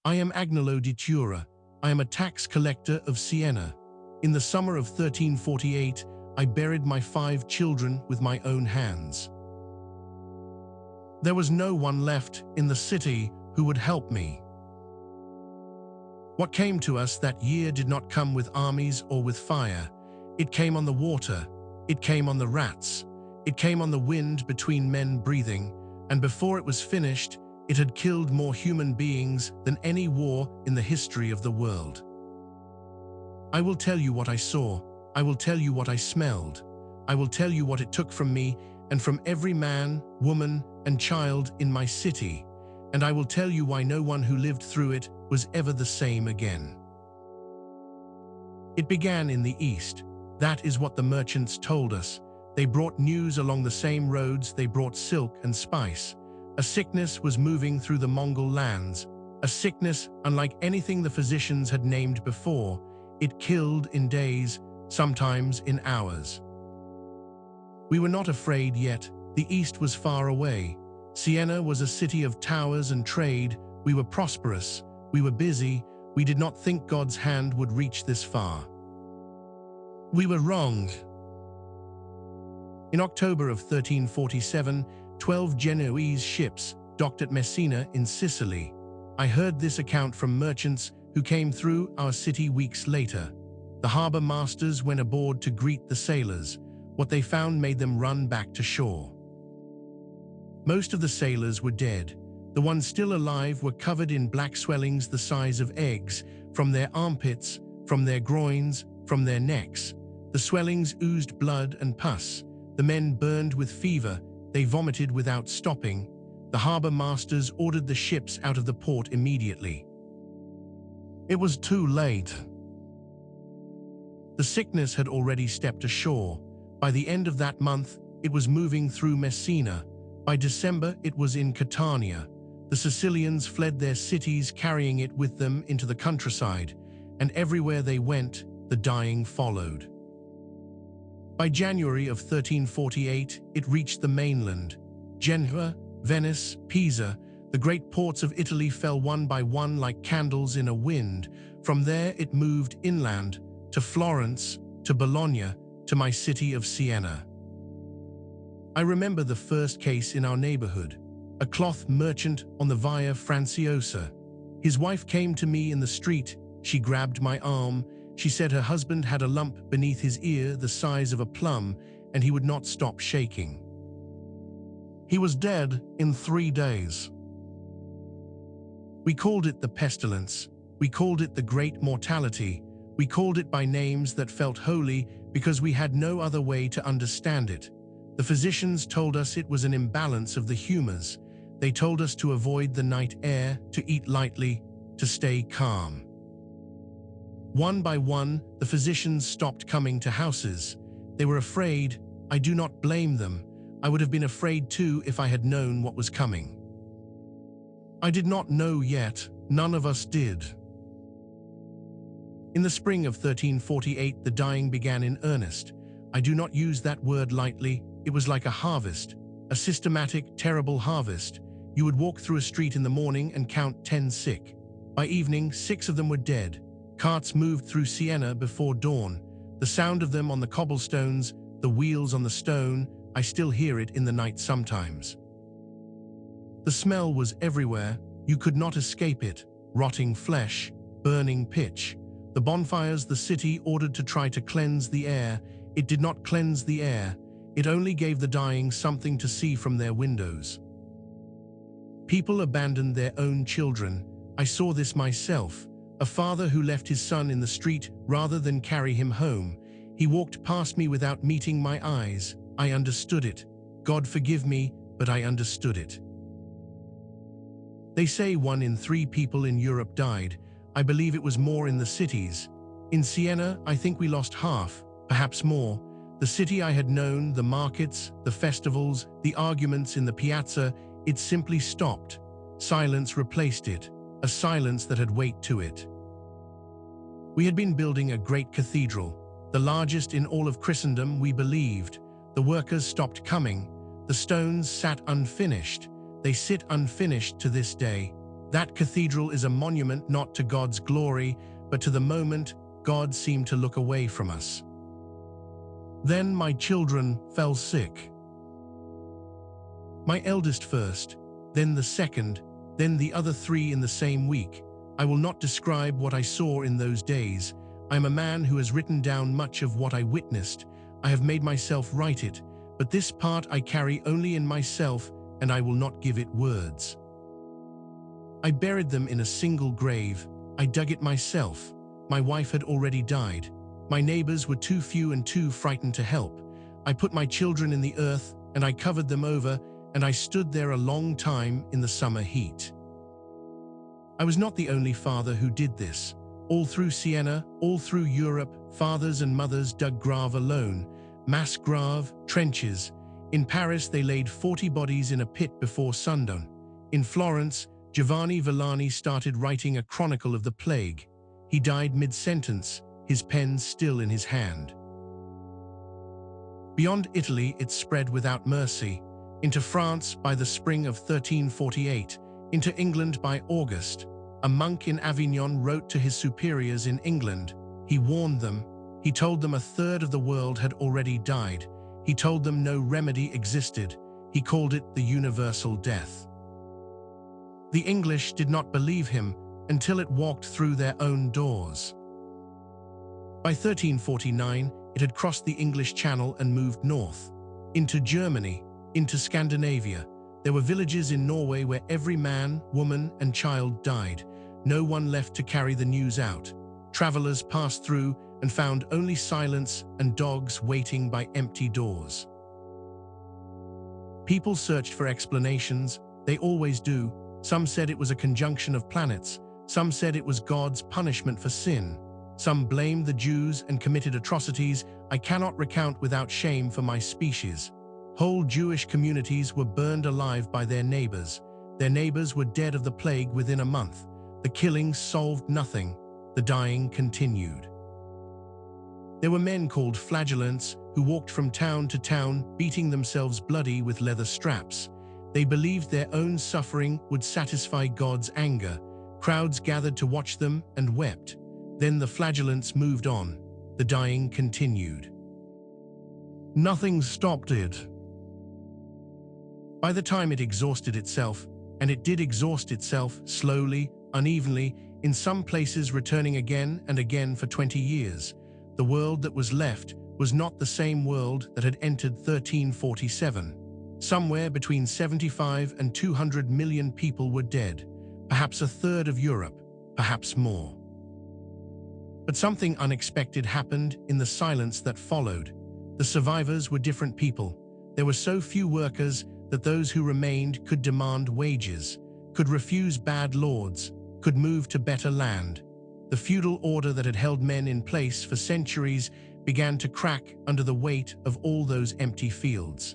I am Agnolo di Tura. I am a tax collector of Siena. In the summer of 1348, I buried my 5 children with my own hands. There was no one left in the city who would help me. What came to us that year did not come with armies or with fire. It came on the water. It came on the rats. It came on the wind between men breathing, and before it was finished, it had killed more human beings than any war in the history of the world. I will tell you what I saw. I will tell you what I smelled. I will tell you what it took from me and from every man, woman, and child in my city, and I will tell you why no one who lived through it was ever the same again. It began in the east. That is what the merchants told us. They brought news along the same roads. They brought silk and spice. A sickness was moving through the Mongol lands, a sickness unlike anything the physicians had named before. It killed in days, sometimes in hours. We were not afraid yet. The east was far away. Siena was a city of towers and trade. We were prosperous. We were busy. We did not think God's hand would reach this far. We were wrong. In October of 1347, 12 Genoese ships docked at Messina in Sicily. I heard this account from merchants who came through our city weeks later. The harbor masters went aboard to greet the sailors. What they found made them run back to shore. Most of the sailors were dead. The ones still alive were covered in black swellings the size of eggs, from their armpits, from their groins, from their necks. The swellings oozed blood and pus. The men burned with fever. They vomited without stopping. The harbor masters ordered the ships out of the port immediately. It was too late. The sickness had already stepped ashore. By the end of that month, it was moving through Messina. By December, it was in Catania. The Sicilians fled their cities, carrying it with them into the countryside, and everywhere they went, the dying followed. By January of 1348, it reached the mainland. Genoa, Venice, Pisa, the great ports of Italy fell one by one like candles in a wind. From there it moved inland, to Florence, to Bologna, to my city of Siena. I remember the first case in our neighborhood, a cloth merchant on the Via Franciosa. His wife came to me in the street. She grabbed my arm. She said her husband had a lump beneath his ear the size of a plum, and he would not stop shaking. He was dead in 3 days. We called it the pestilence. We called it the great mortality. We called it by names that felt holy because we had no other way to understand it. The physicians told us it was an imbalance of the humors. They told us to avoid the night air, to eat lightly, to stay calm. One by one, the physicians stopped coming to houses. They were afraid. I do not blame them. I would have been afraid too if I had known what was coming. I did not know yet. None of us did. In the spring of 1348, the dying began in earnest. I do not use that word lightly. It was like a harvest, a systematic, terrible harvest. You would walk through a street in the morning and count 10 sick. By evening, 6 of them were dead. Carts moved through Siena before dawn. The sound of them on the cobblestones, the wheels on the stone, I still hear it in the night sometimes. The smell was everywhere. You could not escape it. Rotting flesh, burning pitch. The bonfires the city ordered to try to cleanse the air. It did not cleanse the air. It only gave the dying something to see from their windows. People abandoned their own children. I saw this myself. A father who left his son in the street rather than carry him home. He walked past me without meeting my eyes. I understood it. God forgive me, but I understood it. They say 1 in 3 people in Europe died. I believe it was more in the cities. In Siena, I think we lost half, perhaps more. The city I had known, the markets, the festivals, the arguments in the piazza, it simply stopped. Silence replaced it, a silence that had weight to it. We had been building a great cathedral, the largest in all of Christendom, we believed. The workers stopped coming. The stones sat unfinished. They sit unfinished to this day. That cathedral is a monument not to God's glory, but to the moment God seemed to look away from us. Then my children fell sick. My eldest first, then the second, then the other three in the same week. I will not describe what I saw in those days. I am a man who has written down much of what I witnessed. I have made myself write it, but this part I carry only in myself, and I will not give it words. I buried them in a single grave. I dug it myself. My wife had already died. My neighbors were too few and too frightened to help. I put my children in the earth, and I covered them over, and I stood there a long time in the summer heat. I was not the only father who did this. All through Siena, all through Europe, fathers and mothers dug grave alone, mass grave, trenches. In Paris, they laid 40 bodies in a pit before sundown. In Florence, Giovanni Villani started writing a chronicle of the plague. He died mid-sentence, his pen still in his hand. Beyond Italy, it spread without mercy. Into France by the spring of 1348, into England by August. A monk in Avignon wrote to his superiors in England. He warned them. He told them a third of the world had already died. He told them no remedy existed. He called it the universal death. The English did not believe him until it walked through their own doors. By 1349, it had crossed the English Channel and moved north, into Germany, into Scandinavia. There were villages in Norway where every man, woman, and child died. No one left to carry the news out. Travelers passed through and found only silence and dogs waiting by empty doors. People searched for explanations. They always do. Some said it was a conjunction of planets. Some said it was God's punishment for sin. Some blamed the Jews and committed atrocities I cannot recount without shame for my species. Whole Jewish communities were burned alive by their neighbors. Their neighbors were dead of the plague within a month. The killings solved nothing. The dying continued. There were men called flagellants who walked from town to town, beating themselves bloody with leather straps. They believed their own suffering would satisfy God's anger. Crowds gathered to watch them and wept. Then the flagellants moved on. The dying continued. Nothing stopped it. By the time it exhausted itself, and it did exhaust itself slowly, unevenly, in some places returning again and again for 20 years, the world that was left was not the same world that had entered 1347. Somewhere between 75 and 200 million people were dead, perhaps a third of Europe, perhaps more. But something unexpected happened in the silence that followed. The survivors were different people. There were so few workers that those who remained could demand wages, could refuse bad lords, could move to better land. The feudal order that had held men in place for centuries began to crack under the weight of all those empty fields.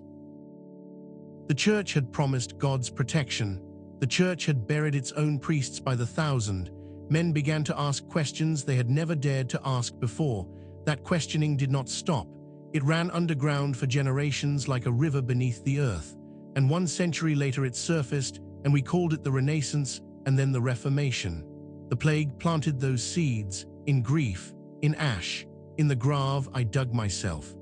The church had promised God's protection. The church had buried its own priests by the thousand. Men began to ask questions they had never dared to ask before. That questioning did not stop. It ran underground for generations like a river beneath the earth. And 1 century later it surfaced, and we called it the Renaissance and then the Reformation. The plague planted those seeds, in grief, in ash, in the grave I dug myself.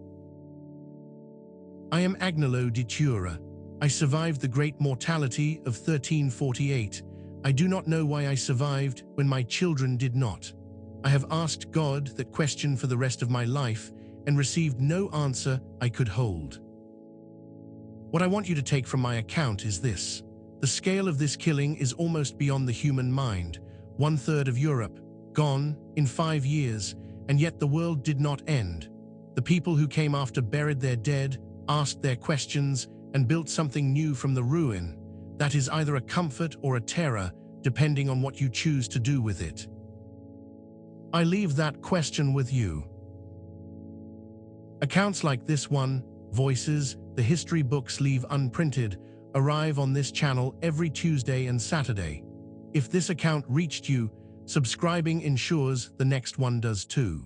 I am Agnolo di Tura. I survived the great mortality of 1348. I do not know why I survived when my children did not. I have asked God that question for the rest of my life and received no answer I could hold. What I want you to take from my account is this. The scale of this killing is almost beyond the human mind. 1/3 of Europe, gone in 5 years, and yet the world did not end. The people who came after buried their dead, asked their questions, and built something new from the ruin. That is either a comfort or a terror, depending on what you choose to do with it. I leave that question with you. Accounts like this one, voices the history books leave unprinted, arrive on this channel every Tuesday and Saturday. If this account reached you, subscribing ensures the next one does too.